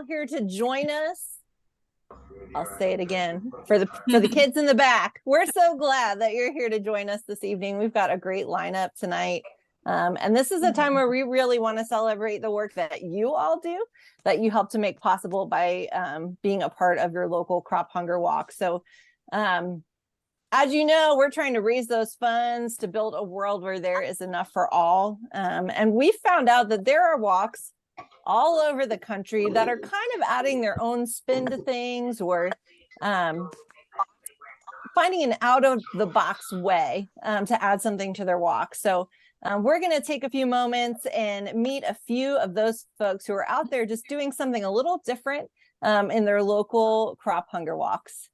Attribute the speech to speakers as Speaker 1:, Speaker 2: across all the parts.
Speaker 1: here to join us. I'll say it again for the kids in the back. We're so glad that you're here to join us this evening. We've got a great lineup tonight. And this is a time where we really want to celebrate the work that you all do, that you help to make possible by being a part of your local crop hunger walk. So as you know, we're trying to raise those funds to build a world where there is enough for all. And we found out that there are walks all over the country that are kind of adding their own spin to things, or finding an out of the box way to add something to their walk. So we're going to take a few moments and meet a few of those folks who are out there just doing something a little different in their local crop hunger walks.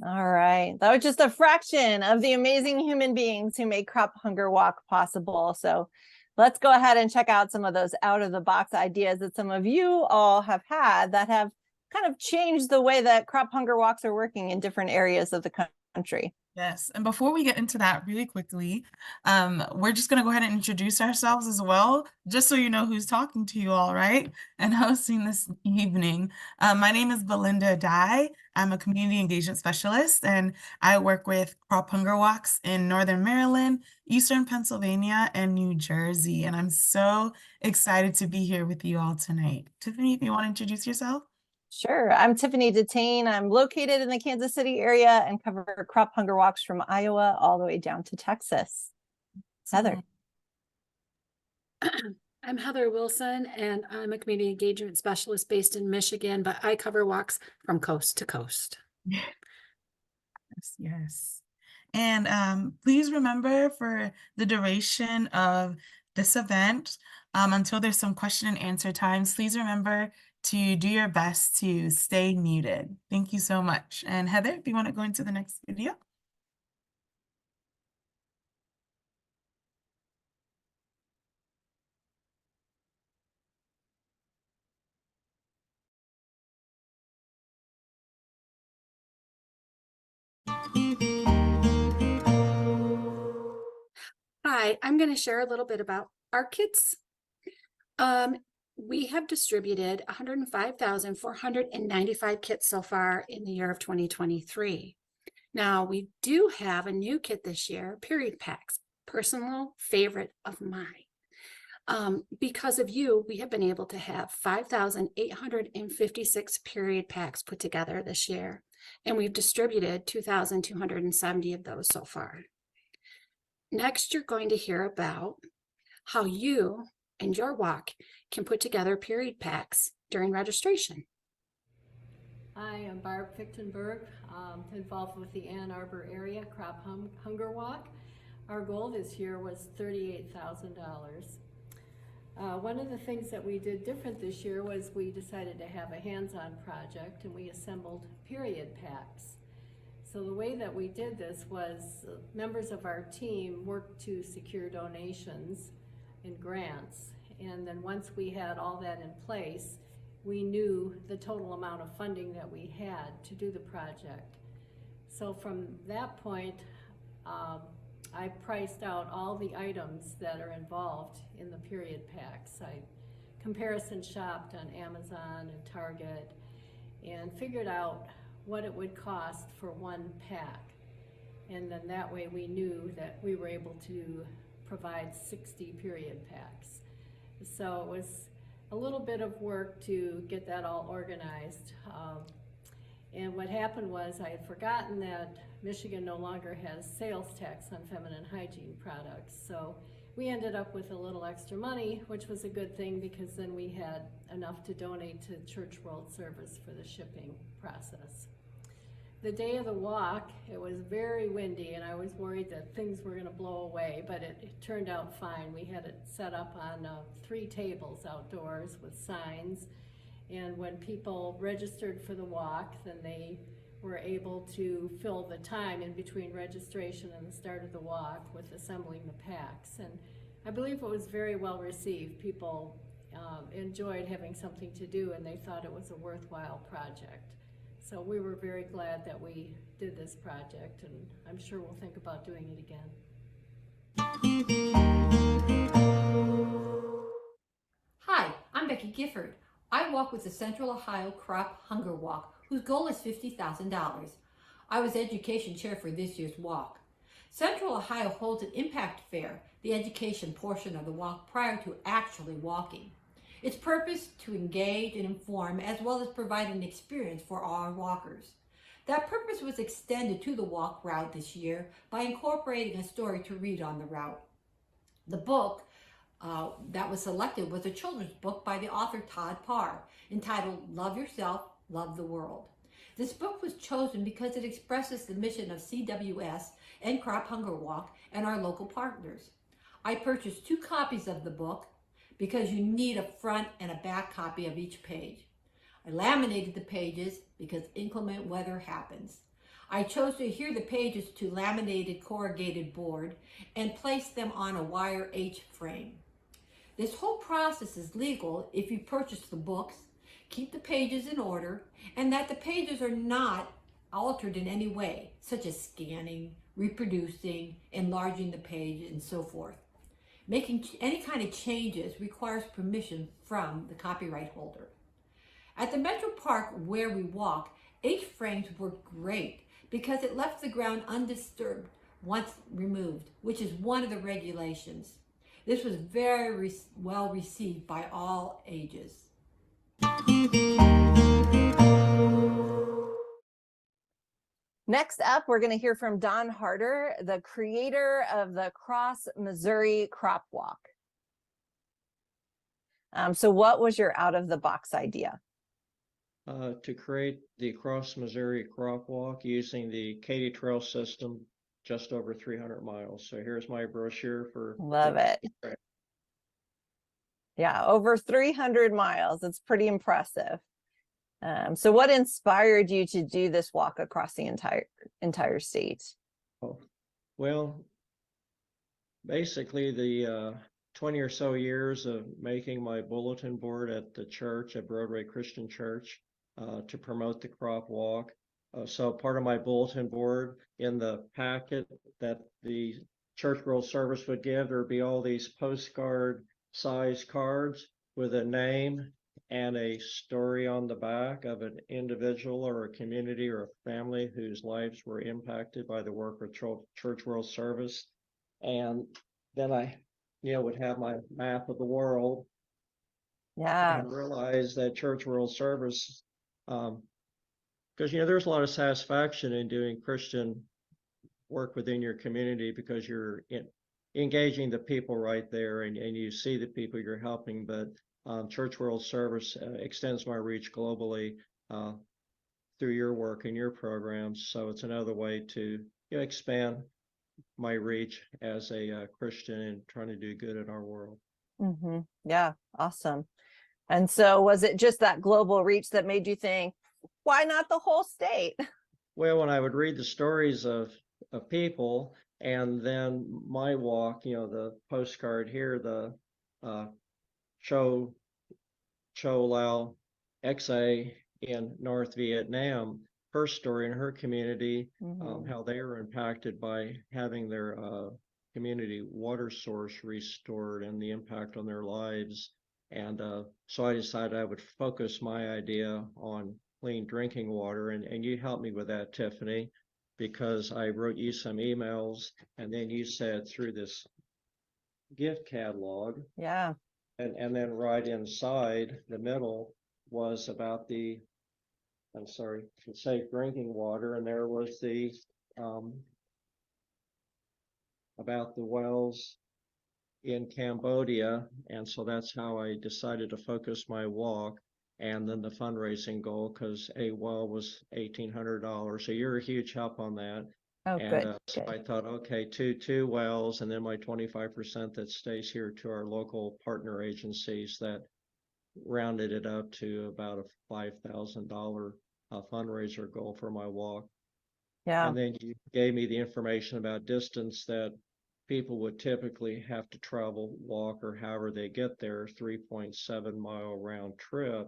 Speaker 1: All right, that was just a fraction of the amazing human beings who make Crop Hunger Walk possible. So let's go ahead and check out some of those out of the box ideas that some of you all have had that have kind of changed the way that crop hunger walks are working in different areas of the country.
Speaker 2: Yes, and before we get into that really quickly, we're just gonna go ahead and introduce ourselves as well, just so you know who's talking to you all, right? And hosting this evening. My name is Belinda Dye. I'm a community engagement specialist, and I work with crop hunger walks in Northern Maryland, Eastern Pennsylvania, and New Jersey. And I'm so excited to be here with you all tonight. Tiffany, if you want to introduce yourself.
Speaker 1: Sure. I'm Tiffany Detain. I'm located in the Kansas City area and cover crop hunger walks from Iowa all the way down to Texas. Heather.
Speaker 3: I'm Heather Wilson, and I'm a community engagement specialist based in Michigan, but I cover walks from coast to coast.
Speaker 2: Yes, yes. And please remember, for the duration of this event, until there's some question and answer times, please remember to do your best to stay muted. Thank you so much. And Heather, if you want to go into the next video.
Speaker 3: Hi, I'm going to share a little bit about our kits. We have distributed 105,495 kits so far in the year of 2023. Now, we do have a new kit this year, period packs, personal favorite of mine. Because of you, we have been able to have 5,856 period packs put together this year, and we've distributed 2,270 of those so far. Next, you're going to hear about how you and your walk can put together period packs during registration.
Speaker 4: I am Barb Fichtenberg, involved with the Ann Arbor area Crop Hunger Walk. Our goal this year was $38,000. One of the things that we did different this year was we decided to have a hands-on project, and we assembled period packs. So the way that we did this was members of our team worked to secure donations and grants, and then once we had all that in place, we knew the total amount of funding that we had to do the project. So from that point, I priced out all the items that are involved in the period packs. I comparison shopped on Amazon and Target and figured out what it would cost for one pack. And then that way we knew that we were able to provide 60 period packs. So it was a little bit of work to get that all organized. And what happened was I had forgotten that Michigan no longer has sales tax on feminine hygiene products. So we ended up with a little extra money, which was a good thing because then we had enough to donate to Church World Service for the shipping process. The day of the walk, it was very windy and I was worried that things were gonna blow away, but it turned out fine. We had it set up on 3 tables outdoors with signs. And when people registered for the walk, then they were able to fill the time in between registration and the start of the walk with assembling the packs. And I believe it was very well received. People enjoyed having something to do and they thought it was a worthwhile project. So we were very glad that we did this project, and I'm sure we'll think about doing it again.
Speaker 5: Hi, I'm Becky Gifford. I walk with the Central Ohio Crop Hunger Walk, whose goal is $50,000. I was education chair for this year's walk. Central Ohio holds an impact fair, the education portion of the walk, prior to actually walking. Its purpose to engage and inform, as well as provide an experience for our walkers. That purpose was extended to the walk route this year by incorporating a story to read on the route. The book that was selected was a children's book by the author Todd Parr, entitled Love Yourself, Love the World. This book was chosen because it expresses the mission of CWS and Crop Hunger Walk and our local partners. I purchased 2 copies of the book because you need a front and a back copy of each page. I laminated the pages because inclement weather happens. I chose to adhere the pages to laminated corrugated board and place them on a wire H frame. This whole process is legal if you purchase the books, keep the pages in order, and that the pages are not altered in any way, such as scanning, reproducing, enlarging the page, and so forth. Making any kind of changes requires permission from the copyright holder. At the Metro Park where we walk, H-frames work great because it left the ground undisturbed once removed, which is one of the regulations. This was very well received by all ages.
Speaker 1: Next up, we're going to hear from Don Harder, the creator of the Cross Missouri Crop Walk. So what was your out-of-the-box idea?
Speaker 6: To create the Cross Missouri Crop Walk using the Katy Trail system just over 300 miles. So here's my brochure for.
Speaker 1: Love it. Yeah, over 300 miles. It's pretty impressive. So what inspired you to do this walk across the entire state?
Speaker 6: Oh, well, basically the 20 or so years of making my bulletin board at the church, at Broadway Christian Church, to promote the crop walk. So part of my bulletin board, in the packet that the church world service would give, there'd be all these postcard size cards with a name and a story on the back of an individual or a community or a family whose lives were impacted by the work of church world service. And then I, would have my map of the world.
Speaker 1: Yeah.
Speaker 6: And realize that church world service, because there's a lot of satisfaction in doing Christian work within your community, because you're engaging the people right there, and you see the people you're helping. But church world service extends my reach globally through your work and your programs. So it's another way to expand my reach as a Christian and trying to do good in our world.
Speaker 1: Mm-hmm. Yeah, awesome. And so was it just that global reach that made you think, why not the whole state?
Speaker 6: Well, when I would read the stories of people, and then my walk, the postcard here, the Cho Lao XA in North Vietnam, her story in her community, how they were impacted by having their community water source restored and the impact on their lives. And so I decided I would focus my idea on clean drinking water. And you helped me with that, Tiffany, because I wrote you some emails, and then you said through this gift catalog.
Speaker 1: Yeah.
Speaker 6: And then right inside the middle was about the safe drinking water, and there was the about the wells in Cambodia. And so that's how I decided to focus my walk. And then the fundraising goal, because a well was $1,800. So you're a huge help on that.
Speaker 1: Oh,
Speaker 6: and
Speaker 1: good.
Speaker 6: So
Speaker 1: good.
Speaker 6: I thought, okay, two wells, and then my 25% that stays here to our local partner agencies, that rounded it up to about a $5,000 fundraiser goal for my walk.
Speaker 1: Yeah.
Speaker 6: And then you gave me the information about distance that people would typically have to travel, walk, or however they get there, 3.7-mile round trip,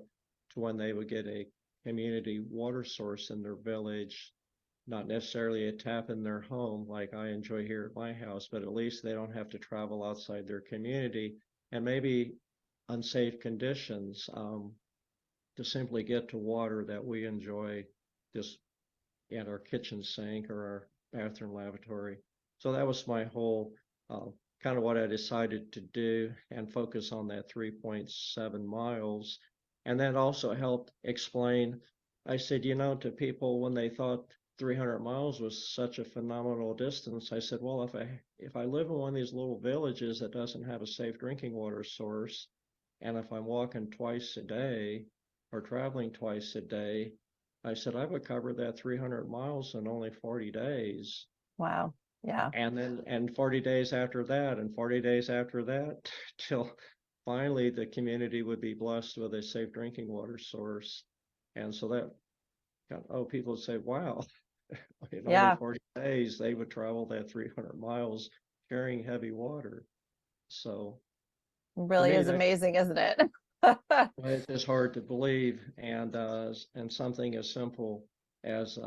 Speaker 6: to when they would get a community water source in their village. Not necessarily a tap in their home like I enjoy here at my house, but at least they don't have to travel outside their community and maybe unsafe conditions to simply get to water that we enjoy just at our kitchen sink or our bathroom lavatory. So that was my whole kind of what I decided to do, and focus on that 3.7 miles. And that also helped explain, I said, to people when they thought 300 miles was such a phenomenal distance, I said, well, if I live in one of these little villages that doesn't have a safe drinking water source, and if I'm walking twice a day or traveling twice a day, I said I would cover that 300 miles in only 40 days.
Speaker 1: Wow. Yeah.
Speaker 6: And 40 days after that, and 40 days after that, till finally the community would be blessed with a safe drinking water source. And so that, people would say, wow, in only 40 days, they would travel that 300 miles carrying heavy water. So
Speaker 1: it really is amazing, isn't it?
Speaker 6: It's just hard to believe. And something as simple as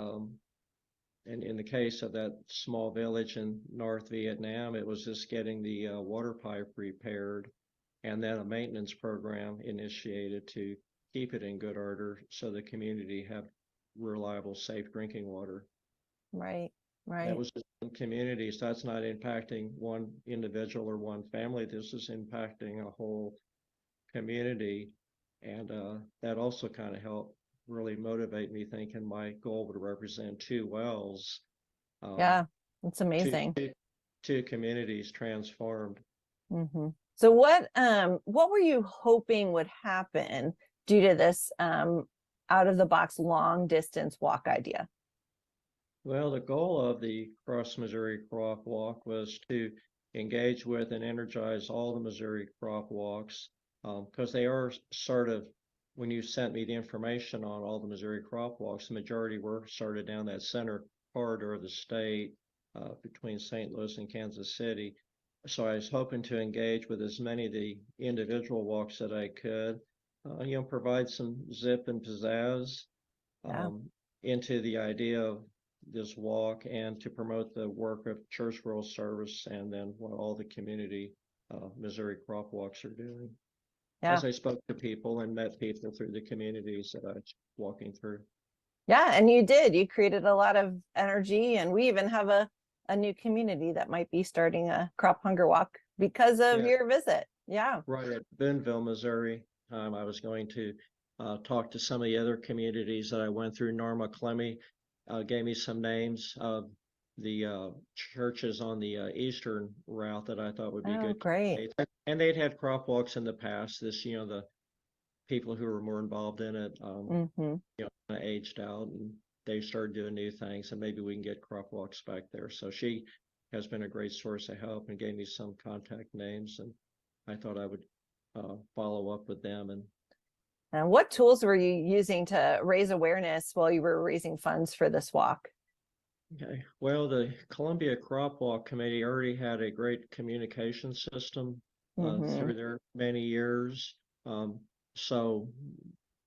Speaker 6: in the case of that small village in North Vietnam, it was just getting the water pipe repaired, and then a maintenance program initiated to keep it in good order so the community had reliable, safe drinking water.
Speaker 1: Right.
Speaker 6: That was just one community, so that's not impacting one individual or one family. This is impacting a whole community, and that also kind of helped really motivate me, thinking my goal would represent 2 wells.
Speaker 1: Yeah, it's amazing.
Speaker 6: Two communities transformed.
Speaker 1: Mm-hmm. So what were you hoping would happen due to this out of the box long distance walk idea?
Speaker 6: Well, the goal of the Cross Missouri Crop Walk was to engage with and energize all the Missouri crop walks, because they are sort of, when you sent me the information on all the Missouri crop walks, the majority were started down that center corridor of the state, between St. Louis and Kansas City. So I was hoping to engage with as many of the individual walks that I could, provide some zip and pizzazz,
Speaker 1: Yeah.
Speaker 6: into the idea of this walk and to promote the work of Church World Service and then what all the community Missouri crop walks are doing.
Speaker 1: Yeah.
Speaker 6: As I spoke to people and met people through the communities that I was walking through.
Speaker 1: Yeah, and you did. You created a lot of energy, and we even have a new community that might be starting a crop hunger walk because of
Speaker 6: Yeah.
Speaker 1: your visit. Yeah.
Speaker 6: Right at Boonville, Missouri. I was going to talk to some of the other communities that I went through. Norma Clemmy gave me some names of the churches on the eastern route that I thought would be
Speaker 1: Oh,
Speaker 6: good
Speaker 1: great.
Speaker 6: candidates. And they'd had crop walks in the past. The people who were more involved in it,
Speaker 1: Hmm.
Speaker 6: kind of aged out and they started doing new things, and maybe we can get crop walks back there. So she has been a great source of help and gave me some contact names, and I thought I would follow up with them.
Speaker 1: And what tools were you using to raise awareness while you were raising funds for this walk?
Speaker 6: Okay, well, the Columbia Crop Walk Committee already had a great communication system
Speaker 1: Hmm.
Speaker 6: through their many years. So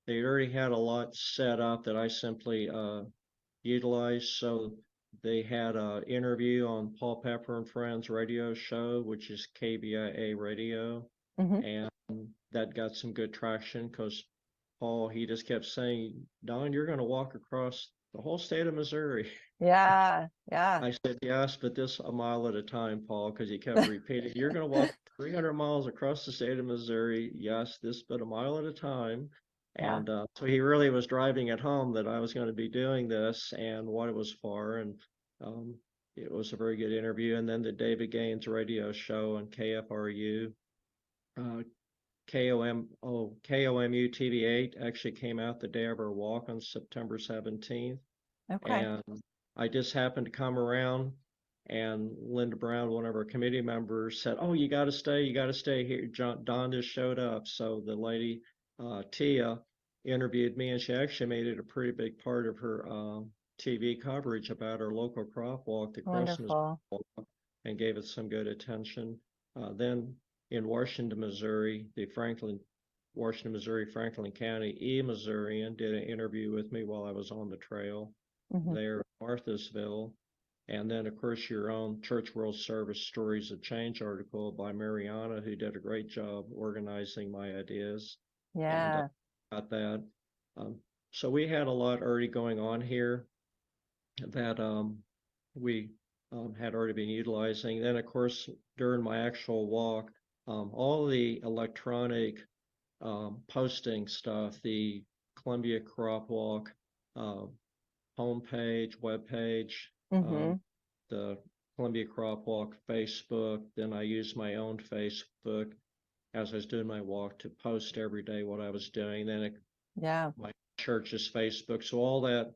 Speaker 6: they already had a lot set up that I simply utilized. So they had an interview on Paul Pepper and Friends radio show, which is KBIA radio.
Speaker 1: Hmm.
Speaker 6: And that got some good traction because Paul, he just kept saying, Don, you're going to walk across the whole state of Missouri.
Speaker 1: Yeah. Yeah.
Speaker 6: I said, yes, but this a mile at a time, Paul, because he kept repeating, you're going to walk 300 miles across the state of Missouri. Yes, this, but a mile at a time.
Speaker 1: Yeah.
Speaker 6: And so he really was driving it home that I was going to be doing this and what it was for. And um, it was a very good interview. And then the David Gaines radio show on KFRU, KOMU TV8 actually came out the day of our walk on September 17th.
Speaker 1: Okay.
Speaker 6: And I just happened to come around, and Linda Brown, one of our committee members, said, oh, you got to stay here. Don just showed up. So the lady, Tia, interviewed me, and she actually made it a pretty big part of her TV coverage about our local crop walk, the Christmas
Speaker 1: Wonderful.
Speaker 6: walk, and gave it some good attention. Then in Washington, Missouri, Washington, Missouri, Franklin County E-Missourian did an interview with me while I was on the trail there in Marthasville. And then, of course, your own Church World Service Stories of Change article by Mariana, who did a great job organizing my ideas.
Speaker 1: Yeah.
Speaker 6: And got that. So we had a lot already going on here that we had already been utilizing. Then, of course, during my actual walk, all the electronic posting stuff, the Columbia Crop Walk homepage, webpage,
Speaker 1: Hmm.
Speaker 6: the Columbia Crop Walk Facebook. Then I used my own Facebook as I was doing my walk to post every day what I was doing. Then
Speaker 1: Yeah.
Speaker 6: my church's Facebook. So all that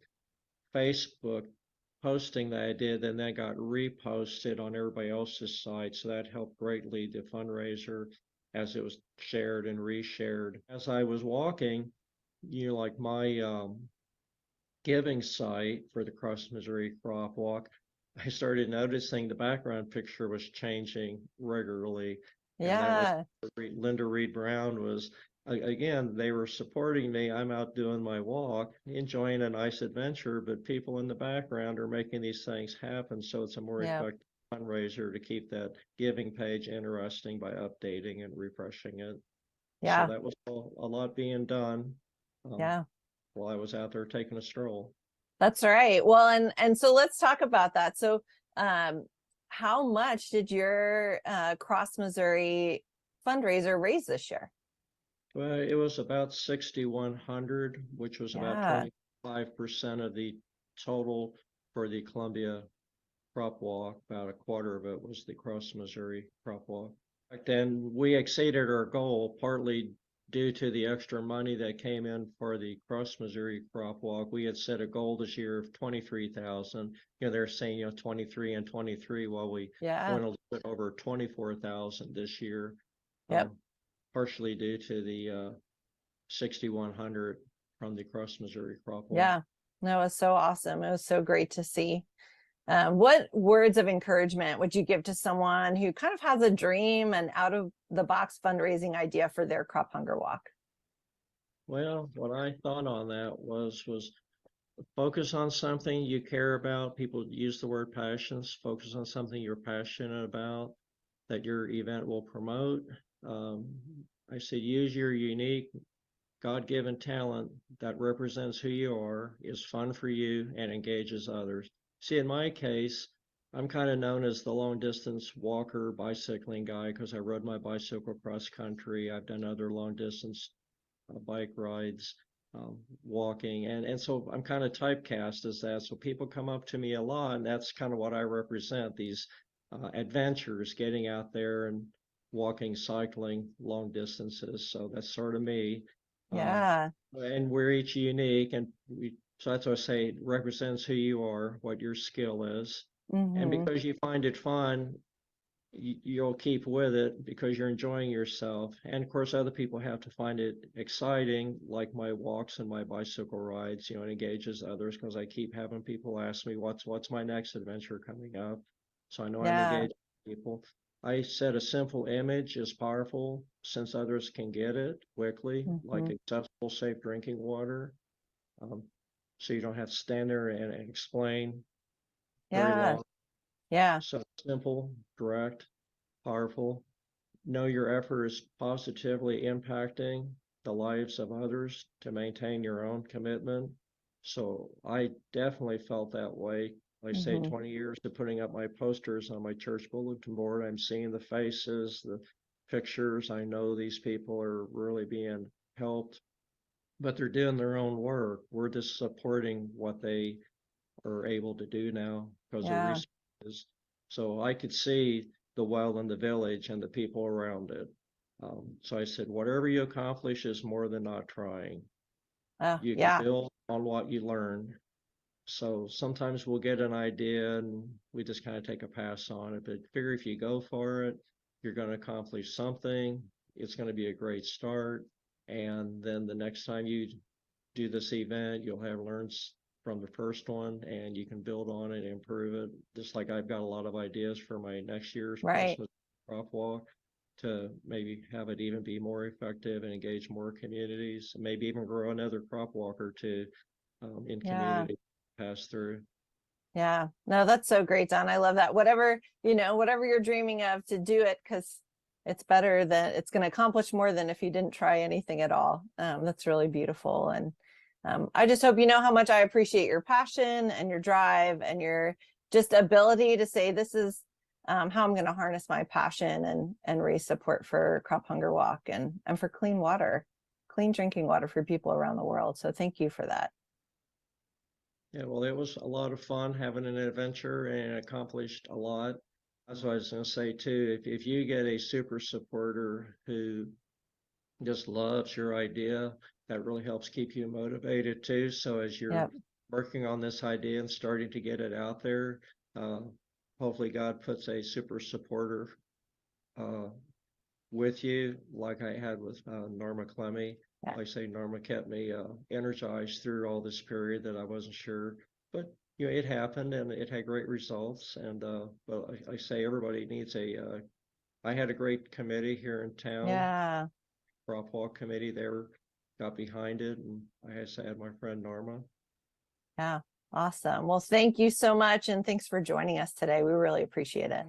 Speaker 6: Facebook posting that I did, then that got reposted on everybody else's site. So that helped greatly the fundraiser as it was shared and reshared. As I was walking, like my giving site for the Cross Missouri Crop Walk, I started noticing the background picture was changing regularly. And that was
Speaker 1: Yeah.
Speaker 6: Linda Reed Brown was, again, they were supporting me. I'm out doing my walk, enjoying a nice adventure, but people in the background are making these things happen. So it's a more
Speaker 1: Yeah.
Speaker 6: effective fundraiser to keep that giving page interesting by updating and refreshing it.
Speaker 1: Yeah.
Speaker 6: So that was a lot being done
Speaker 1: Yeah.
Speaker 6: while I was out there taking a stroll.
Speaker 1: That's right. Well, and so let's talk about that. So, how much did your Cross Missouri fundraiser raise this year?
Speaker 6: Well, it was about 6,100, which was about
Speaker 1: Yeah.
Speaker 6: 25% of the total for the Columbia Crop Walk. About a quarter of it was the Cross Missouri Crop Walk. Back then, we exceeded our goal partly due to the extra money that came in for the Cross Missouri Crop Walk, we had set a goal this year of 23,000. They're saying 23 and 23, while we
Speaker 1: Yeah.
Speaker 6: went a little bit over 24,000 this year.
Speaker 1: Yep.
Speaker 6: Partially due to the 6,100 from the Cross Missouri Crop Walk.
Speaker 1: Yeah. No, it was so awesome. It was so great to see. What words of encouragement would you give to someone who kind of has a dream and out of the box fundraising idea for their crop hunger walk?
Speaker 6: Well, what I thought on that was focus on something you care about. People use the word passions. Focus on something you're passionate about that your event will promote. I said use your unique God-given talent that represents who you are, is fun for you, and engages others. See, in my case, I'm kind of known as the long distance walker, bicycling guy, because I rode my bicycle cross country. I've done other long distance bike rides, walking, and so I'm kind of typecast as that. So people come up to me a lot, and that's kind of what I represent, these adventures, getting out there and walking, cycling long distances. So that's sort of me.
Speaker 1: Yeah.
Speaker 6: And we're each unique, and so that's what I say, it represents who you are, what your skill is. And because you find it fun, you'll keep with it because you're enjoying yourself. And of course, other people have to find it exciting, like my walks and my bicycle rides. It engages others because I keep having people ask me, what's my next adventure coming up? So I know I'm engaging people. I said a simple image is powerful since others can get it quickly, like accessible, safe drinking water. So you don't have to stand there and explain very long.
Speaker 1: Yeah.
Speaker 6: So simple, direct, powerful. Know your effort is positively impacting the lives of others to maintain your own commitment. So I definitely felt that way. Like I say, 20 years of putting up my posters on my church bulletin board. I'm seeing the faces, the pictures. I know these people are really being helped, but they're doing their own work. We're just supporting what they are able to do now because of resources. So I could see the well in the village and the people around it. So I said, whatever you accomplish is more than not trying. You can build on what you learn. So sometimes we'll get an idea and we just kind of take a pass on it, but figure if you go for it, you're going to accomplish something. It's going to be a great start. And then the next time you do this event, you'll have learned from the first one and you can build on it and improve it. Just like I've got a lot of ideas for my next year's crop walk to maybe have it even be more effective and engage more communities, and maybe even grow another crop walk or two in community pass through.
Speaker 1: Yeah, no, that's so great, Don. I love that. Whatever you're dreaming of, to do it, because it's better than, it's going to accomplish more than if you didn't try anything at all. That's really beautiful. And I just hope you know how much I appreciate your passion and your drive and your just ability to say, this is how I'm going to harness my passion and raise support for Crop Hunger Walk and for clean water, clean drinking water for people around the world. So thank you for that.
Speaker 6: Yeah, well, it was a lot of fun having an adventure and accomplished a lot. That's what I was going to say too. If you get a super supporter who just loves your idea, that really helps keep you motivated too. So as you're working on this idea and starting to get it out there, hopefully God puts a super supporter with you, like I had with Norma Clemmy. Like I say, Norma kept me energized through all this period that I wasn't sure, but it happened and it had great results. And well, I say everybody needs I had a great committee here in town. Crop Walk committee. They got behind it, and I had my friend Norma.
Speaker 1: Yeah, awesome. Well, thank you so much, and thanks for joining us today. We really appreciate it.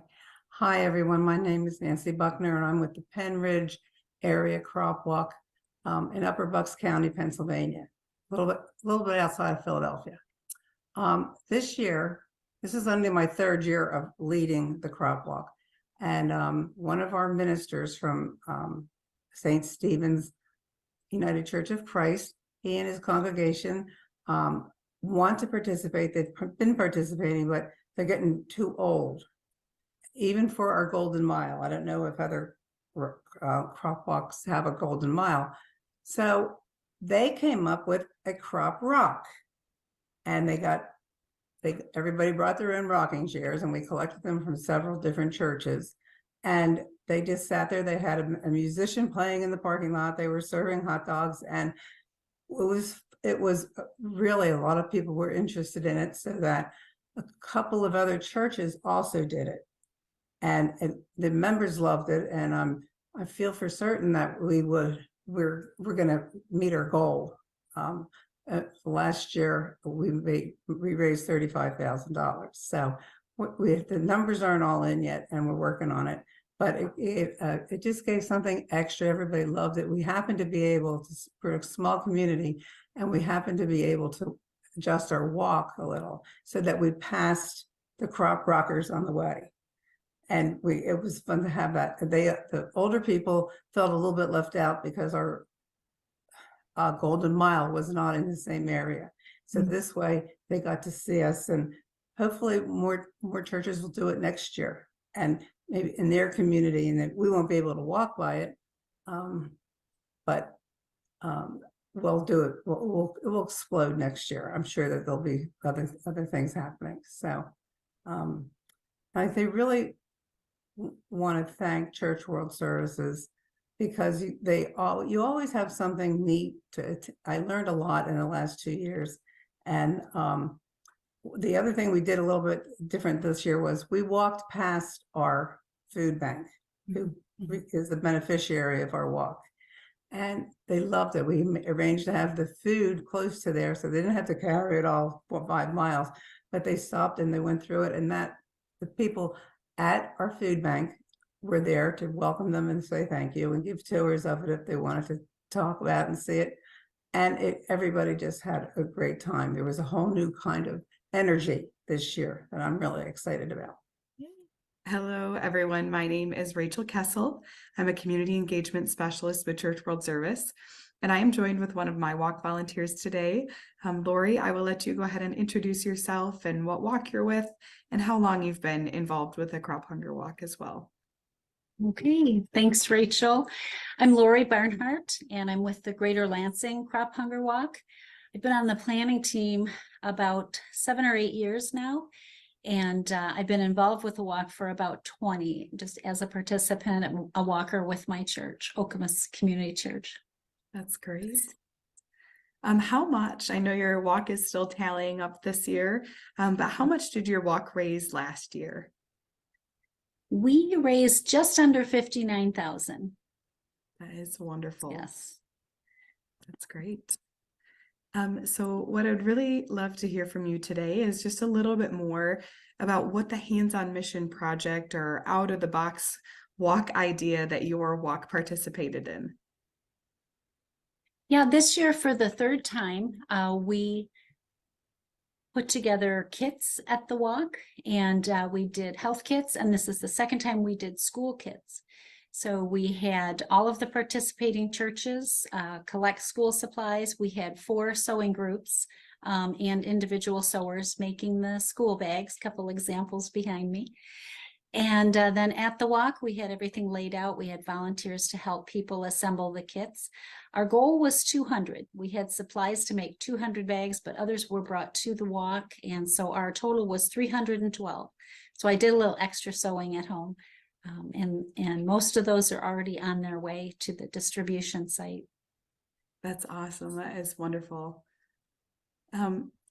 Speaker 7: Hi, everyone. My name is Nancy Buckner, and I'm with the Penn Ridge Area Crop Walk in Upper Bucks County, Pennsylvania, a little bit outside of Philadelphia. This year, this is only my third year of leading the crop walk, and one of our ministers from St. Stephen's United Church of Christ, he and his congregation want to participate. They've been participating, but they're getting too old, even for our Golden Mile. I don't know if other crop walks have a Golden Mile, So they came up with a crop rock, and everybody brought their own rocking chairs, and we collected them from several different churches. And they just sat there. They had a musician playing in the parking lot. They were serving hot dogs, and it was really, a lot of people were interested in it, so that a couple of other churches also did it. And the members loved it. And I feel for certain that we're going to meet our goal. Last year we raised $35,000. So the numbers aren't all in yet, and we're working on it. But it just gave something extra. Everybody loved it. We happened to be able to, for a small community, and we happened to be able to adjust our walk a little so that we passed the crop rockers on the way. And it was fun to have that. The older people felt a little bit left out because our Golden Mile was not in the same area. So this way they got to see us, and hopefully more churches will do it next year, and maybe in their community, and then we won't be able to walk by it. But we'll do it. It will explode next year. I'm sure that there'll be other things happening. So they really want to thank Church World Services, because you always have something neat I learned a lot in the last 2 years. And the other thing we did a little bit different this year was we walked past our food bank, who is the beneficiary of our walk. And they loved it. We arranged to have the food close to there, so they didn't have to carry it all 4 or 5 miles, but they stopped and they went through it. And the people at our food bank were there to welcome them and say thank you and give tours of it if they wanted to talk about it and see it. And everybody just had a great time. There was a whole new kind of energy this year that I'm really excited about.
Speaker 8: Hello, everyone. My name is Rachel Kessel. I'm a community engagement specialist with Church World Service, and I am joined with one of my walk volunteers today. Lori, I will let you go ahead and introduce yourself and what walk you're with and how long you've been involved with the Crop Hunger Walk as well.
Speaker 9: Okay, thanks, Rachel. I'm Lori Barnhart, and I'm with the Greater Lansing Crop Hunger Walk. I've been on the planning team about 7 or 8 years now, and I've been involved with the walk for about 20, just as a participant, a walker with my church, Okemos Community Church.
Speaker 8: That's great. How much? I know your walk is still tallying up this year, but how much did your walk raise last year?
Speaker 9: We raised just under $59,000.
Speaker 8: That is wonderful.
Speaker 9: Yes.
Speaker 8: That's great. So what I'd really love to hear from you today is just a little bit more about what the hands-on mission project or out-of-the-box walk idea that your walk participated in.
Speaker 9: Yeah, this year for the 3rd time, we put together kits at the walk, and we did health kits, and this is the 2nd time we did school kits. So we had all of the participating churches collect school supplies. We had 4 sewing groups and individual sewers making the school bags, a couple examples behind me. And then at the walk, we had everything laid out. We had volunteers to help people assemble the kits. Our goal was 200. We had supplies to make 200 bags, but others were brought to the walk. And so our total was 312. So I did a little extra sewing at home. And most of those are already on their way to the distribution site.
Speaker 8: That's awesome. That is wonderful.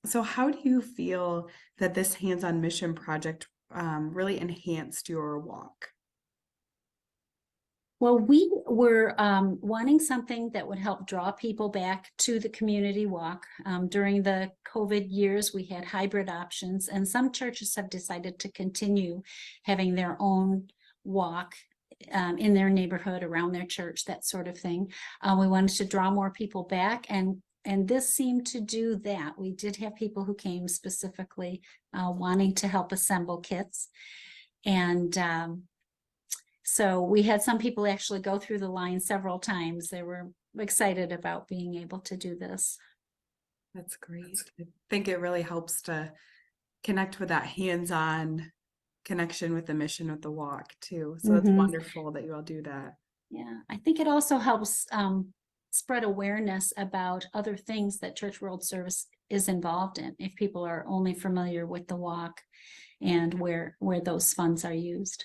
Speaker 8: So how do you feel that this hands-on mission project really enhanced your walk?
Speaker 9: Well, we were wanting something that would help draw people back to the community walk. During the COVID years, we had hybrid options, and some churches have decided to continue having their own walk in their neighborhood, around their church, that sort of thing. We wanted to draw more people back, and this seemed to do that. We did have people who came specifically wanting to help assemble kits. And so we had some people actually go through the line several times. They were excited about being able to do this.
Speaker 8: That's great. I think it really helps to connect with that hands-on connection with the mission with the walk too. So it's wonderful that you all do that.
Speaker 9: Yeah, I think it also helps spread awareness about other things that Church World Service is involved in, if people are only familiar with the walk and where those funds are used.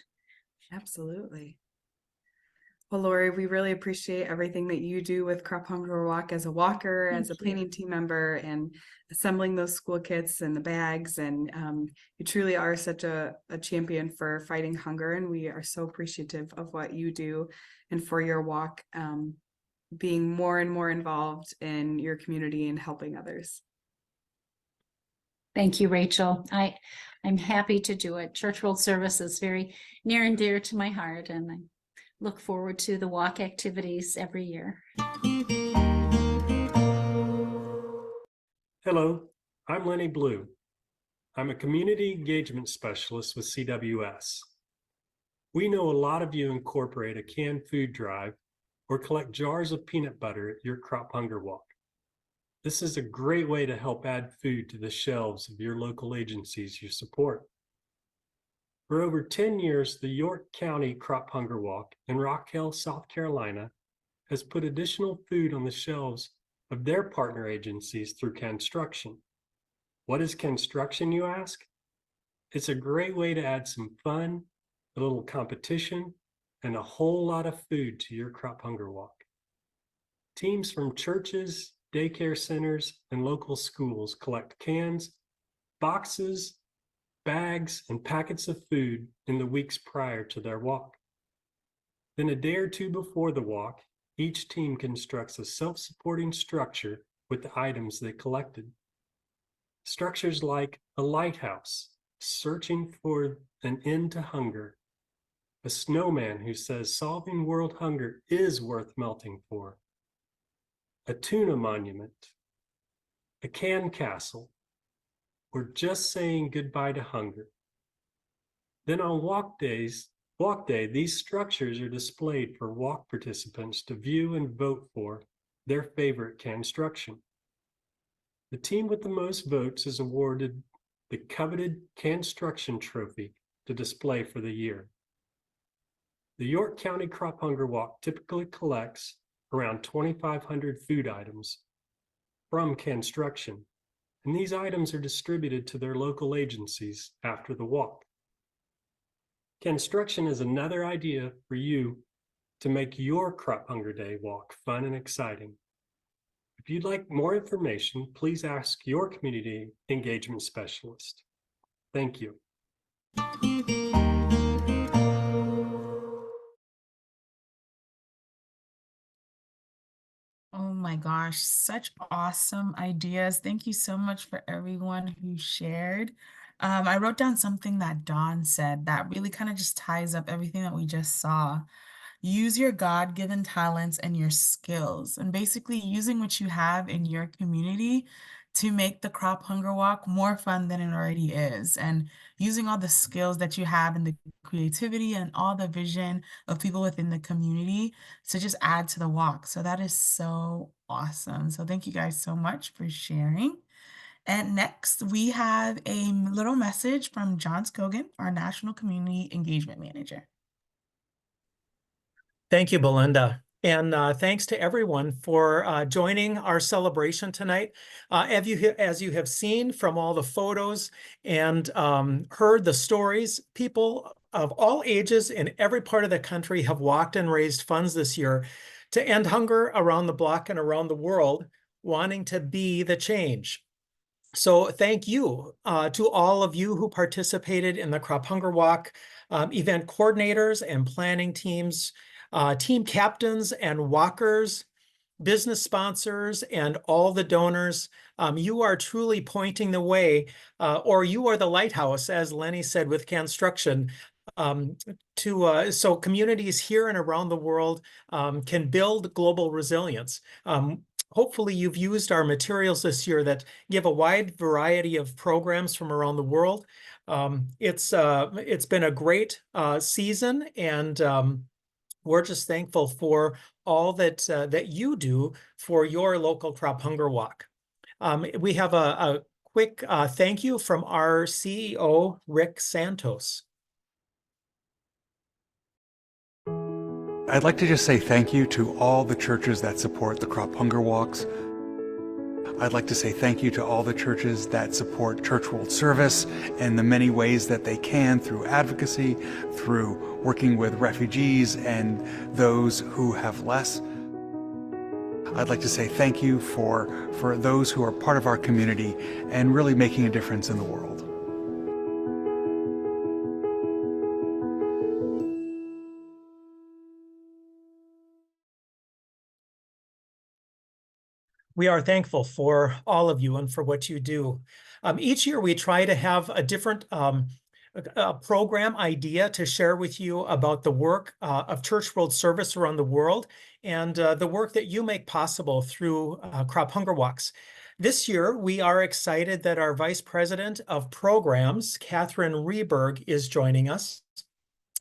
Speaker 8: Absolutely. Well, Lori, we really appreciate everything that you do with Crop Hunger Walk as a walker, as a planning team member, and assembling those school kits and the bags. And you truly are such a champion for fighting hunger. And we are so appreciative of what you do and for your walk, being more and more involved in your community and helping others.
Speaker 9: Thank you, Rachel. I'm happy to do it. Church World Service is very near and dear to my heart, and I look forward to the walk activities every year.
Speaker 10: Hello, I'm Lenny Blue. I'm a community engagement specialist with CWS. We know a lot of you incorporate a canned food drive or collect jars of peanut butter at your Crop Hunger Walk. This is a great way to help add food to the shelves of your local agencies you support. For over 10 years, the York County Crop Hunger Walk in Rock Hill, South Carolina, has put additional food on the shelves of their partner agencies through construction. What is construction, you ask? It's a great way to add some fun, a little competition, and a whole lot of food to your Crop Hunger Walk. Teams from churches, daycare centers, and local schools collect cans, boxes, bags, and packets of food in the weeks prior to their walk. Then a day or two before the walk, each team constructs a self-supporting structure with the items they collected. Structures like a lighthouse, searching for an end to hunger, a snowman who says solving world hunger is worth melting for, a tuna monument, a can castle, or just saying goodbye to hunger. Then on walk day, these structures are displayed for walk participants to view and vote for their favorite construction. The team with the most votes is awarded the coveted construction trophy to display for the year. The York County Crop Hunger Walk typically collects around 2,500 food items from construction, and these items are distributed to their local agencies after the walk. Construction is another idea for you to make your Crop Hunger Day walk fun and exciting. If you'd like more information, please ask your community engagement specialist. Thank you.
Speaker 2: Oh my gosh, such awesome ideas. Thank you so much for everyone who shared. I wrote down something that Dawn said that really kind of just ties up everything that we just saw. Use your God-given talents and your skills, and basically using what you have in your community to make the Crop Hunger Walk more fun than it already is, and using all the skills that you have and the creativity and all the vision of people within the community to just add to the walk. So that is so awesome. So thank you guys so much for sharing. And next, we have a little message from John Scogan, our National Community Engagement Manager.
Speaker 11: Thank you, Belinda. And thanks to everyone for joining our celebration tonight. As you have seen from all the photos and heard the stories, people of all ages in every part of the country have walked and raised funds this year to end hunger around the block and around the world, wanting to be the change. So thank you to all of you who participated in the Crop Hunger Walk, event coordinators and planning teams, team captains and walkers, business sponsors, and all the donors. You are truly pointing the way, or you are the lighthouse, as Lenny said with construction, so communities here and around the world can build global resilience. Hopefully you've used our materials this year that give a wide variety of programs from around the world. It's been a great season, and we're just thankful for all that you do for your local Crop Hunger Walk. We have a quick thank you from our CEO, Rick Santos.
Speaker 12: I'd like to just say thank you to all the churches that support the Crop Hunger Walks. I'd like to say thank you to all the churches that support Church World Service in the many ways that they can, through advocacy, through working with refugees and those who have less. I'd like to say thank you for those who are part of our community and really making a difference in the world.
Speaker 11: We are thankful for all of you and for what you do. Each year we try to have a different program idea to share with you about the work of Church World Service around the world and the work that you make possible through Crop Hunger Walks. This year, we are excited that our Vice President of Programs, Katherine Rehberg, is joining us.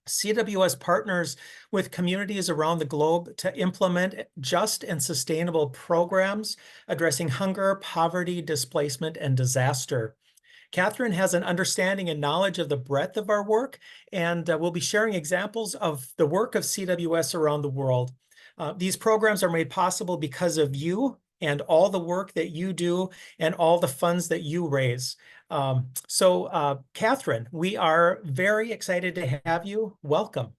Speaker 11: CWS partners with communities around the globe to implement just and sustainable programs addressing hunger, poverty, displacement, and disaster. Katherine has an understanding and knowledge of the breadth of our work, and will be sharing examples of the work of CWS around the world. These programs are made possible because of you and all the work that you do and all the funds that you raise. Katherine, we are very excited to have you. Welcome.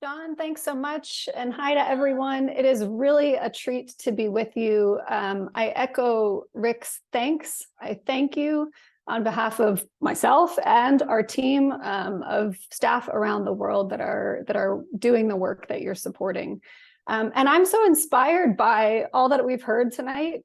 Speaker 1: John, thanks so much. And hi to everyone. It is really a treat to be with you. I echo Rick's thanks. I thank you on behalf of myself and our team of staff around the world that are doing the work that you're supporting. And I'm so inspired by all that we've heard tonight.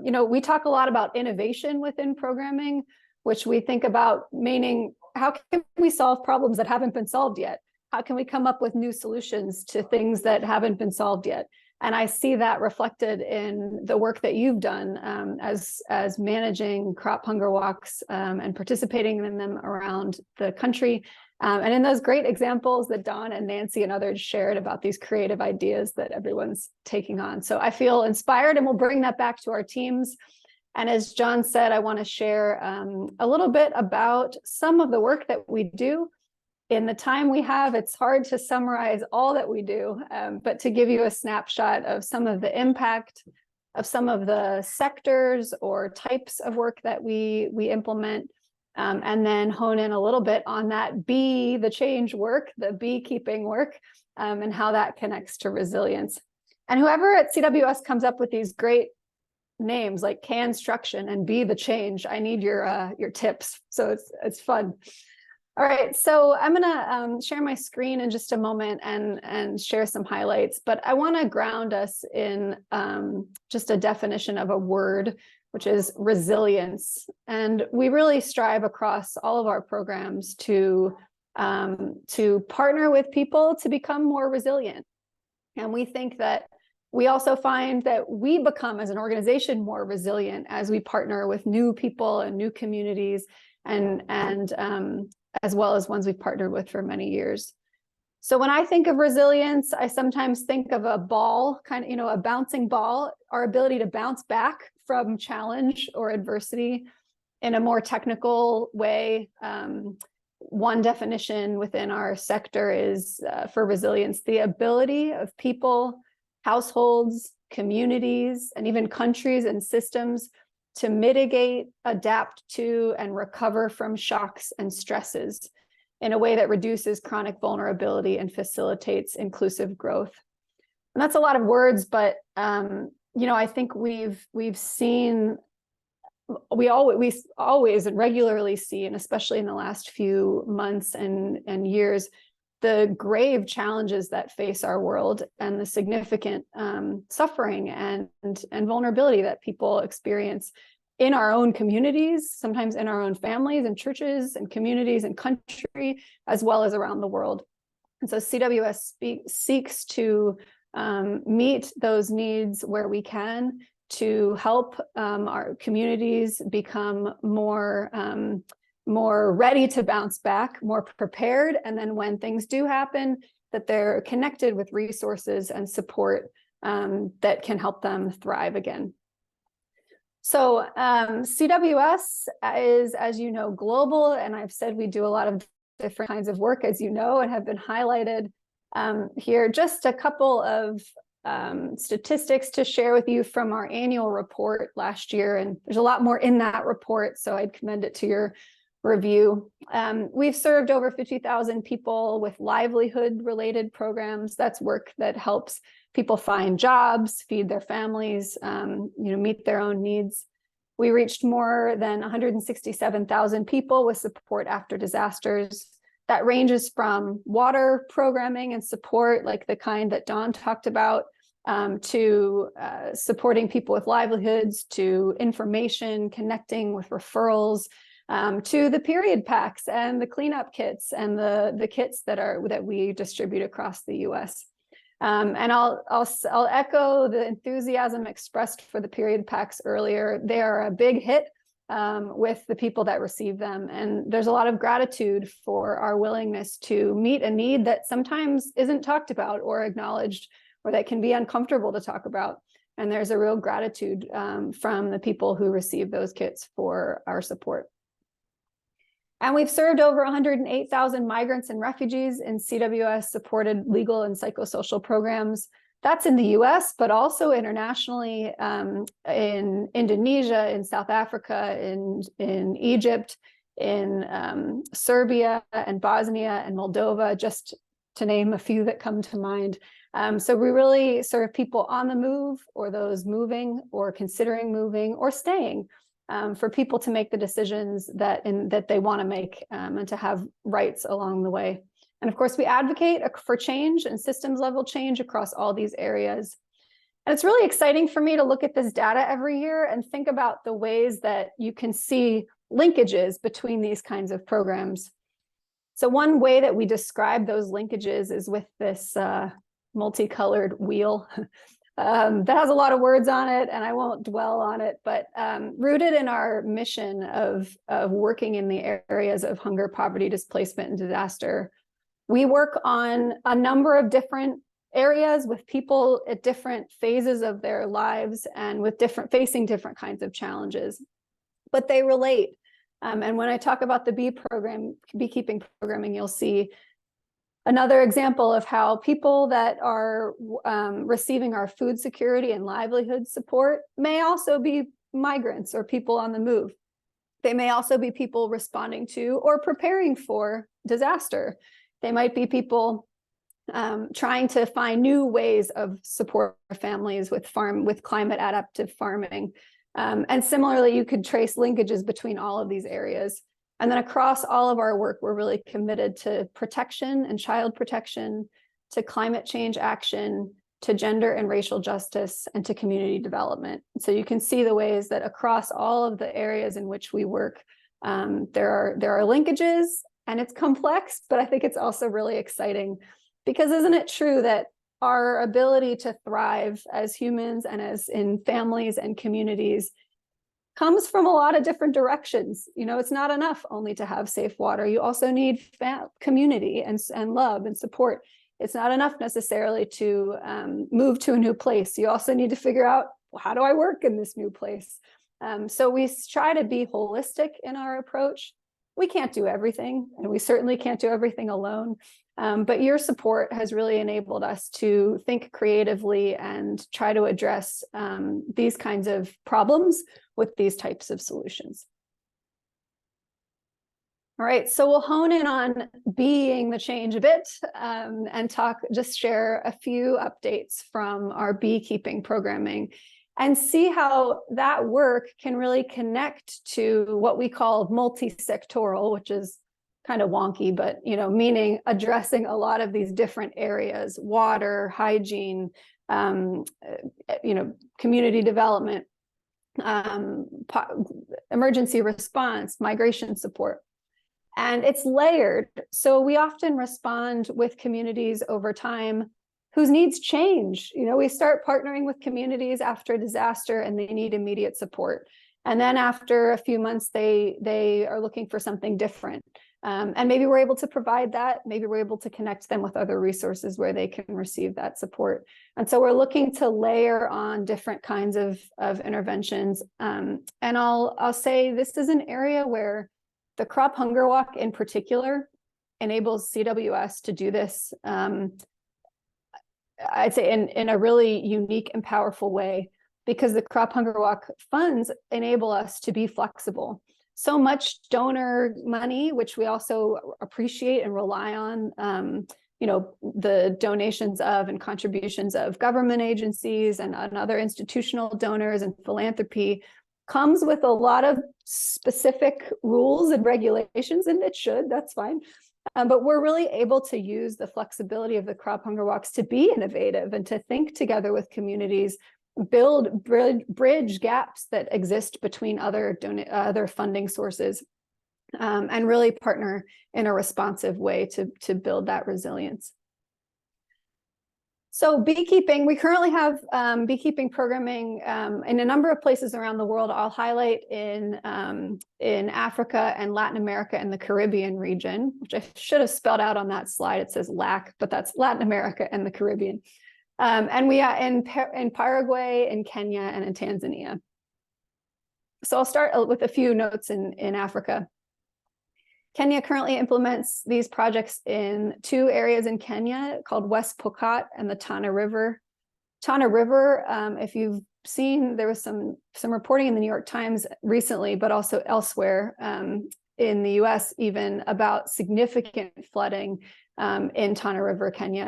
Speaker 1: We talk a lot about innovation within programming, which we think about meaning, how can we solve problems that haven't been solved yet? How can we come up with new solutions to things that haven't been solved yet? And I see that reflected in the work that you've done as managing crop hunger walks and participating in them around the country. And in those great examples that Dawn and Nancy and others shared about these creative ideas that everyone's taking on. So I feel inspired, and we'll bring that back to our teams. And as John said, I want to share a little bit about some of the work that we do. In the time we have, it's hard to summarize all that we do, but to give you a snapshot of some of the impact of some of the sectors or types of work that we implement, and then hone in a little bit on that bee, the change work, the beekeeping work, and how that connects to resilience. And whoever at CWS comes up with these great names like Construction and Be the Change, I need your tips. So it's fun. All right, so I'm gonna share my screen in just a moment and share some highlights, but I wanna ground us in just a definition of a word, which is resilience. And we really strive across all of our programs to partner with people to become more resilient. And we think that we also find that we become as an organization more resilient as we partner with new people and new communities and as well as ones we've partnered with for many years. So when I think of resilience, I sometimes think of a ball, a bouncing ball, our ability to bounce back from challenge or adversity in a more technical way. One definition within our sector is for resilience, the ability of people, households, communities, and even countries and systems to mitigate, adapt to, and recover from shocks and stresses in a way that reduces chronic vulnerability and facilitates inclusive growth. And that's a lot of words, but I think we always and regularly see, and especially in the last few months and years, the grave challenges that face our world and the significant suffering and vulnerability that people experience in our own communities, sometimes in our own families and churches and communities and country, as well as around the world. And so CWS seeks to meet those needs where we can to help our communities become more ready to bounce back, more prepared, and then when things do happen, that they're connected with resources and support that can help them thrive again. So CWS is, as you know, global, and I've said we do a lot of different kinds of work, as you know, and have been highlighted
Speaker 13: Here, just a couple of statistics to share with you from our annual report last year, and there's a lot more in that report, so I'd commend it to your review. We've served over 50,000 people with livelihood-related programs. That's work that helps people find jobs, feed their families, meet their own needs. We reached more than 167,000 people with support after disasters. That ranges from water programming and support, like the kind that Dawn talked about, to supporting people with livelihoods, to information, connecting with referrals, to the period packs and the cleanup kits and the kits that we distribute across the U.S. And I'll echo the enthusiasm expressed for the period packs earlier. They are a big hit with the people that receive them. And there's a lot of gratitude for our willingness to meet a need that sometimes isn't talked about or acknowledged, or that can be uncomfortable to talk about. And there's a real gratitude from the people who receive those kits for our support. And we've served over 108,000 migrants and refugees in CWS-supported legal and psychosocial programs. That's in the US, but also internationally, in Indonesia, in South Africa, in Egypt, in Serbia and Bosnia and Moldova, just to name a few that come to mind. So we really serve people on the move, or those moving or considering moving or staying, for people to make the decisions that they want to make, and to have rights along the way. And of course, we advocate for change and systems level change across all these areas. And it's really exciting for me to look at this data every year and think about the ways that you can see linkages between these kinds of programs. So one way that we describe those linkages is with this multicolored wheel. That has a lot of words on it, and I won't dwell on it, but rooted in our mission of working in the areas of hunger, poverty, displacement, and disaster, we work on a number of different areas with people at different phases of their lives and with facing different kinds of challenges, but they relate. And when I talk about the beekeeping programming, you'll see another example of how people that are receiving our food security and livelihood support may also be migrants or people on the move. They may also be people responding to or preparing for disaster. They might be people trying to find new ways of support families with climate adaptive farming. And similarly, you could trace linkages between all of these areas. And then across all of our work, we're really committed to protection and child protection, to climate change action, to gender and racial justice, and to community development. So you can see the ways that across all of the areas in which we work, there are linkages, and it's complex, but I think it's also really exciting, because isn't it true that our ability to thrive as humans and as in families and communities comes from a lot of different directions? It's not enough only to have safe water. You also need community and love and support. It's not enough necessarily to move to a new place. You also need to figure out, well, how do I work in this new place? So we try to be holistic in our approach. We can't do everything, and we certainly can't do everything alone. But your support has really enabled us to think creatively and try to address these kinds of problems with these types of solutions. All right, so we'll hone in on being the change a bit, and just share a few updates from our beekeeping programming, and see how that work can really connect to what we call multi-sectoral, which is kind of wonky, but meaning addressing a lot of these different areas: water, hygiene, community development, emergency response, migration support. And it's layered. So we often respond with communities over time whose needs change. We start partnering with communities after a disaster and they need immediate support. And then after a few months, they are looking for something different. And maybe we're able to provide that. Maybe we're able to connect them with other resources where they can receive that support. And so we're looking to layer on different kinds of interventions. And I'll say this is an area where the Crop Hunger Walk in particular enables CWS to do this I'd say in a really unique and powerful way, because the Crop Hunger Walk funds enable us to be flexible. So much donor money, which we also appreciate and rely on, you know, the donations of and contributions of government agencies and other institutional donors and philanthropy, comes with a lot of specific rules and regulations, and it should, that's fine. But we're really able to use the flexibility of the Crop Hunger Walks to be innovative and to think together with communities, build bridge gaps that exist between other funding sources, and really partner in a responsive way to build that resilience. So beekeeping, we currently have beekeeping programming in a number of places around the world. I'll highlight in Africa and Latin America and the Caribbean region, which I should have spelled out on that slide. It says LAC, but that's Latin America and the Caribbean. And we are in Paraguay, in Kenya, and in Tanzania. So I'll start with a few notes in Africa. Kenya currently implements these projects in 2 areas in Kenya called West Pokot and the Tana River. Tana River, if you've seen, there was some reporting in the New York Times recently, but also elsewhere in the US even, about significant flooding in Tana River, Kenya.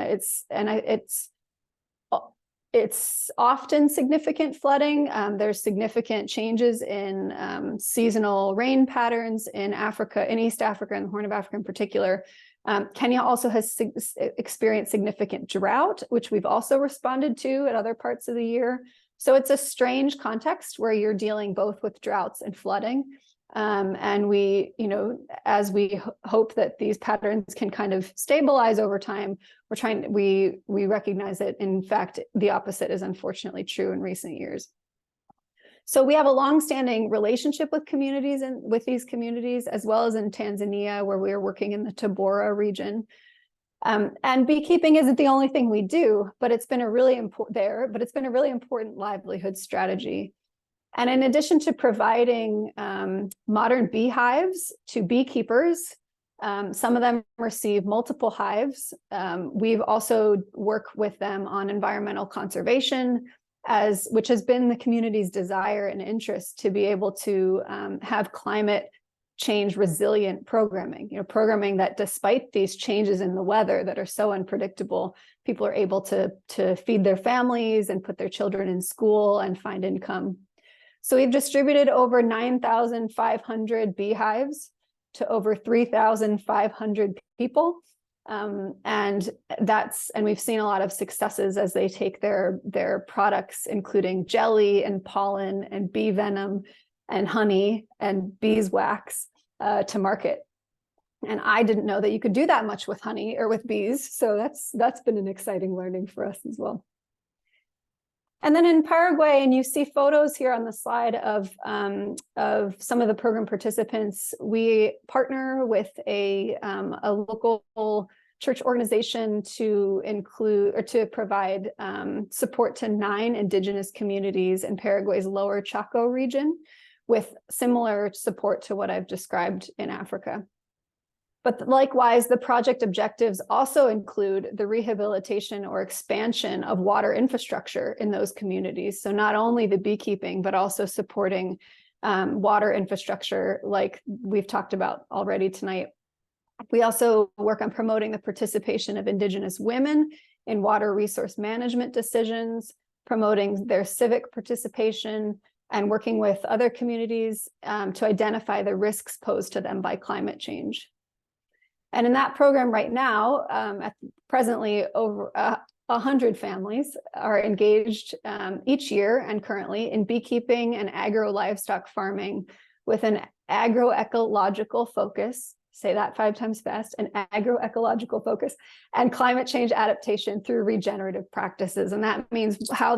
Speaker 13: It's often significant flooding. There's significant changes in seasonal rain patterns in Africa, in East Africa and the Horn of Africa in particular. Kenya also has experienced significant drought, which we've also responded to at other parts of the year. So it's a strange context where you're dealing both with droughts and flooding. And we, you know, as we hope that these patterns can kind of stabilize over time, we recognize that in fact, the opposite is unfortunately true in recent years. So we have a longstanding relationship with communities and with these communities, as well as in Tanzania, where we are working in the Tabora region. And beekeeping isn't the only thing we do, but it's been a really important livelihood strategy. And in addition to providing modern beehives to beekeepers, some of them receive multiple hives. We've also worked with them on environmental conservation, which has been the community's desire and interest to be able to have climate change resilient programming, you know, programming that despite these changes in the weather that are so unpredictable, people are able to feed their families and put their children in school and find income. So we've distributed over 9,500 beehives to over 3,500 people. And we've seen a lot of successes as they take their products, including jelly and pollen and bee venom and honey and beeswax to market. And I didn't know that you could do that much with honey or with bees. So that's been an exciting learning for us as well. And then in Paraguay, and you see photos here on the slide of some of the program participants, we partner with a local church organization to provide support to 9 indigenous communities in Paraguay's lower Chaco region, with similar support to what I've described in Africa. But likewise, the project objectives also include the rehabilitation or expansion of water infrastructure in those communities. So not only the beekeeping, but also supporting water infrastructure like we've talked about already tonight. We also work on promoting the participation of Indigenous women in water resource management decisions, promoting their civic participation, and working with other communities to identify the risks posed to them by climate change. And in that program right now, presently over 100 families are engaged each year and currently in beekeeping and agro-livestock farming with an agroecological focus, say that 5 times fast, an agroecological focus, and climate change adaptation through regenerative practices. And that means how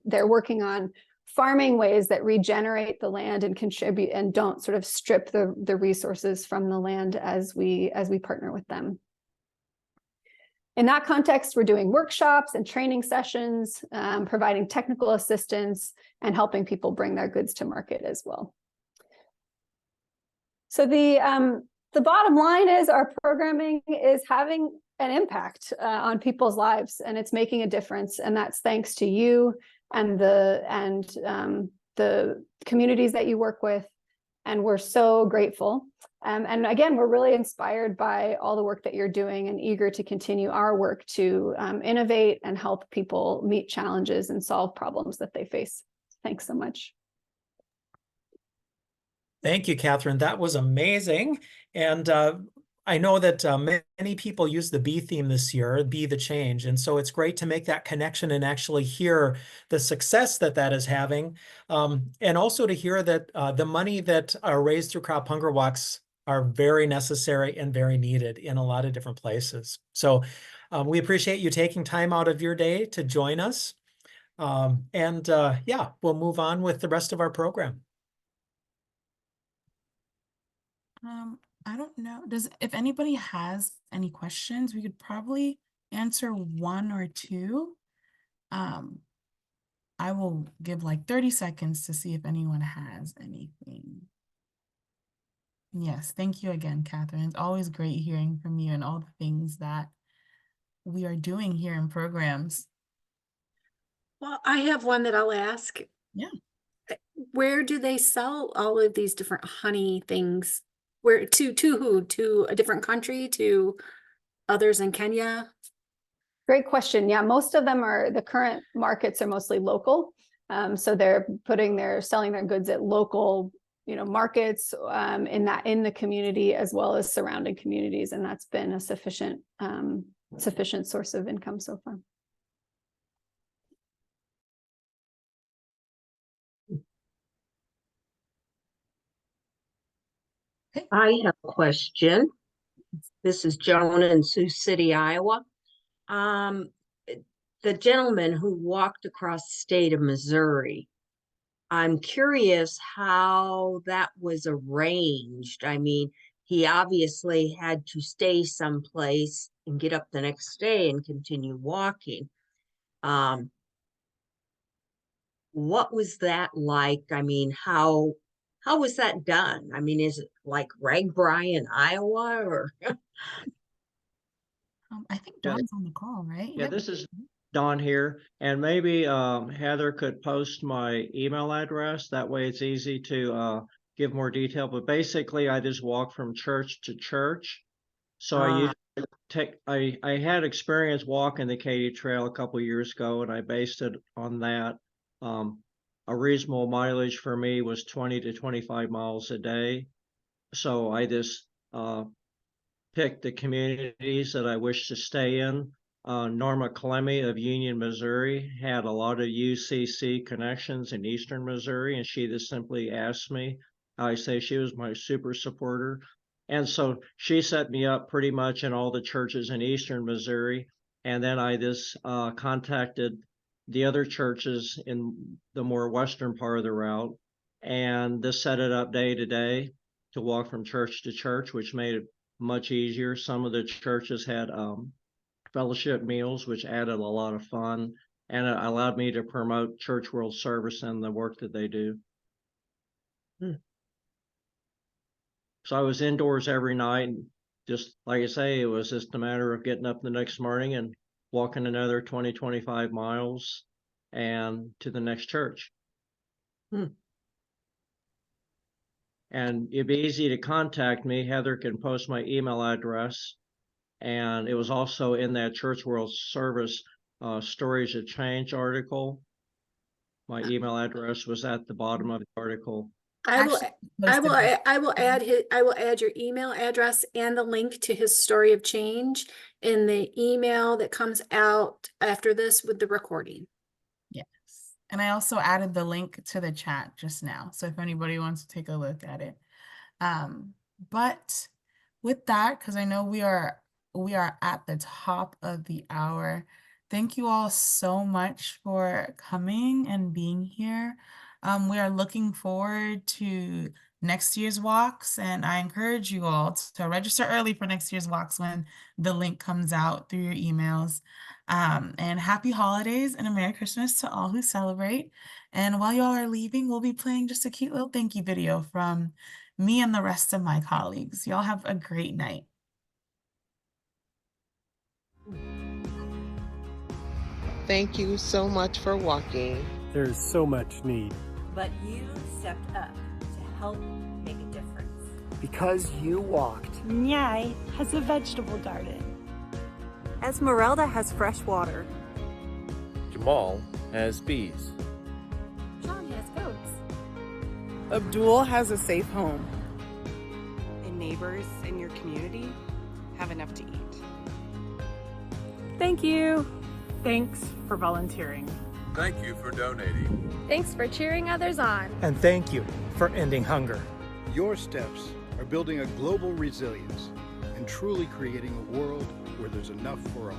Speaker 13: they're working on farming ways that regenerate the land and contribute and don't sort of strip the resources from the land as we partner with them. In that context, we're doing workshops and training sessions, providing technical assistance, and helping people bring their goods to market as well. So the bottom line is our programming is having an impact on people's lives, and it's making a difference. And that's thanks to you and the communities that you work with. And we're so grateful. And again, we're really inspired by all the work that you're doing and eager to continue our work to innovate and help people meet challenges and solve problems that they face. Thanks so much.
Speaker 11: Thank you, Katherine. That was amazing. And I know that many people use the Be theme this year, Be the Change. And so it's great to make that connection and actually hear the success that that is having. And also to hear that the money that are raised through Crop Hunger Walks are very necessary and very needed in a lot of different places. So we appreciate you taking time out of your day to join us. Yeah, we'll move on with the rest of our program.
Speaker 2: I don't know. If anybody has any questions, we could probably answer one or two. I will give like 30 seconds to see if anyone has anything. Yes, thank you again, Katherine. It's always great hearing from you and all the things that we are doing here in programs.
Speaker 3: Well, I have one that I'll ask.
Speaker 2: Yeah.
Speaker 3: Where do they sell all of these different honey things? Where to who? To a different country? To others in Kenya?
Speaker 13: Great question. Yeah, most of them are, the current markets are mostly local. So they're selling their goods at local, markets in the community as well as surrounding communities. And that's been a sufficient source of income so far.
Speaker 14: I have a question. This is Joan in Sioux City, Iowa. The gentleman who walked across the state of Missouri, I'm curious how that was arranged. I mean, he obviously had to stay someplace and get up the next day and continue walking. What was that like? I mean, how was that done? I mean, is it like Ragbri, Iowa, or?
Speaker 2: I think Dawn's on the call, right?
Speaker 6: Yeah,
Speaker 2: Yep.
Speaker 6: this is Don here, and maybe Heather could post my email address. That way it's easy to give more detail. But basically, I just walk from church to church. So I had experience walking the Katy Trail a couple years ago, and I based it on that. A reasonable mileage for me was 20 to 25 miles a day. So I just picked the communities that I wish to stay in. Norma Clemmy of Union, Missouri had a lot of UCC connections in Eastern Missouri, and she just simply asked me. I say she was my super supporter. And so she set me up pretty much in all the churches in Eastern Missouri. And then I just contacted the other churches in the more western part of the route and just set it up day to day to walk from church to church, which made it much easier. Some of the churches had fellowship meals, which added a lot of fun, and it allowed me to promote Church World Service and the work that they do. So I was indoors every night, and just like I say, it was just a matter of getting up the next morning and walking another 20, 25 miles and to the next church. And it'd be easy to contact me. Heather can post my email address. And it was also in that Church World Service Stories of Change article. My email address was at the bottom of the article.
Speaker 3: I will add your email address and the link to his story of change in the email that comes out after this with the recording.
Speaker 2: Yes. And I also added the link to the chat just now. So if anybody wants to take a look at it. But with that, because I know we are at the top of the hour. Thank you all so much for coming and being here. We are looking forward to next year's walks, and I encourage you all to register early for next year's walks when the link comes out through your emails. And happy holidays and a Merry Christmas to all who celebrate. And while y'all are leaving, we'll be playing just a cute little thank you video from me and the rest of my colleagues. Y'all have a great night.
Speaker 15: thank you so much for walking.
Speaker 16: There's so much need.
Speaker 17: But you stepped up to help make a difference.
Speaker 16: Because you walked.
Speaker 18: Nyai has a vegetable garden.
Speaker 19: Esmeralda has fresh water.
Speaker 20: Jamal has bees.
Speaker 19: John has goats.
Speaker 21: Abdul has a safe home.
Speaker 22: And neighbors in your community have enough to eat.
Speaker 18: Thank you. Thanks for volunteering.
Speaker 23: Thank you for donating.
Speaker 24: Thanks for cheering others on.
Speaker 11: And thank you for ending hunger.
Speaker 25: Your steps are building a global resilience and truly creating a world where there's enough for all.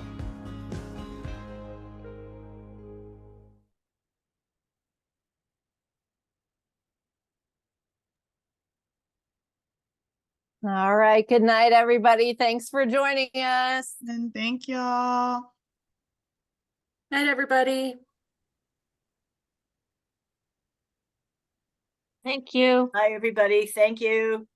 Speaker 1: All right. Good night, everybody. Thanks for joining us.
Speaker 2: And thank y'all.
Speaker 3: Night, everybody.
Speaker 17: Thank you. Bye, everybody. Thank you.